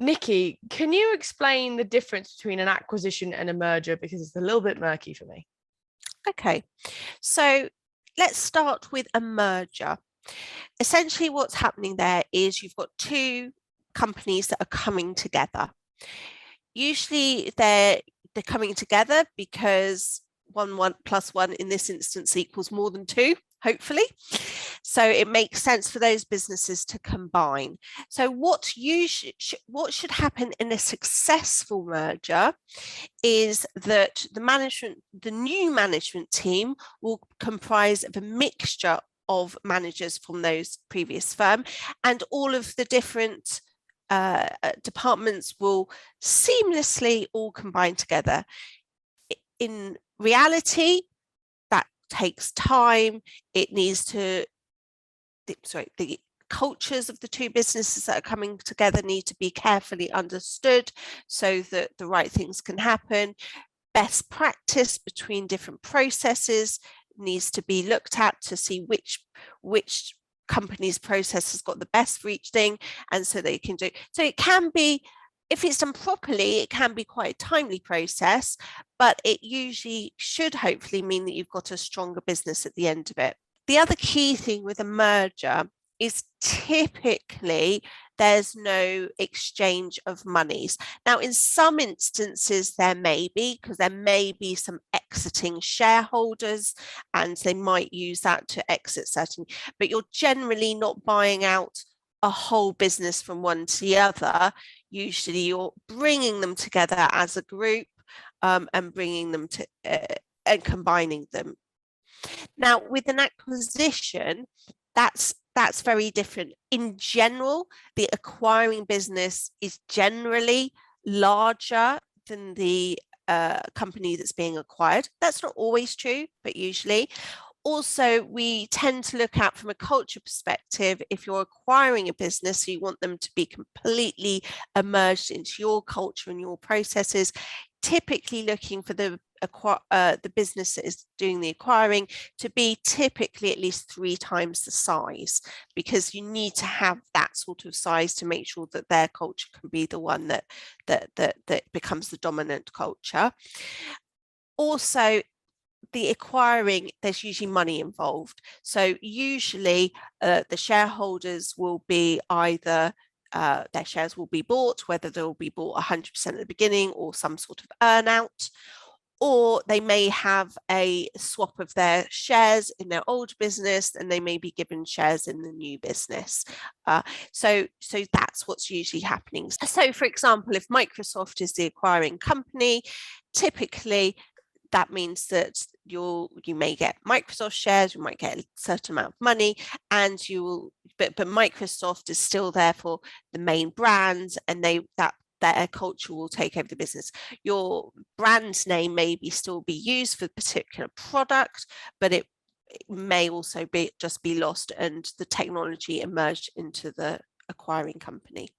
Nikki, can you explain the difference between an acquisition and a merger? Because it's a little bit murky for me. Okay, so let's start with a merger. Essentially, what's happening there is you've got two companies that are coming together. Usually they're coming together because one plus one in this instance equals more than two, hopefully. So it makes sense for those businesses to combine. So what should happen in a successful merger is that the new management team will comprise of a mixture of managers from those previous firm, and all of the different departments will seamlessly all combine together. In reality, that takes time. It needs to, the cultures of the two businesses that are coming together need to be carefully understood so that the right things can happen. Best practice between different processes needs to be looked at to see which company's process has got the best for each thing, and so they can do. So it can be, if it's done properly, it can be quite a timely process, but it usually should hopefully mean that you've got a stronger business at the end of it. The other key thing with a merger is typically there's no exchange of monies. Now, in some instances, there may be, because there may be some exiting shareholders and they might use that to exit certain, but you're generally not buying out a whole business from one to the other. Usually you're bringing them together as a group and bringing them to and combining them. Now, with an acquisition, that's very different. In general, the acquiring business is generally larger than the company that's being acquired. That's not always true, but usually. Also, we tend to look at from a culture perspective, if you're acquiring a business, you want them to be completely immersed into your culture and your processes, typically looking for the business that is doing the acquiring to be typically at least 3 times the size, because you need to have that sort of size to make sure that their culture can be the one that becomes the dominant culture. Also, the acquiring, there's usually money involved. So usually the shareholders will be either their shares will be bought, whether they'll be bought 100% at the beginning or some sort of earn out, or they may have a swap of their shares in their old business and they may be given shares in the new business. So that's what's usually happening. So for example, if Microsoft is the acquiring company, typically that means that you may get Microsoft shares, you might get a certain amount of money, and you will, but Microsoft is still there for the main brands, and their culture will take over the business. Your brand name may still be used for a particular product, but it may also just be lost and the technology emerged into the acquiring company.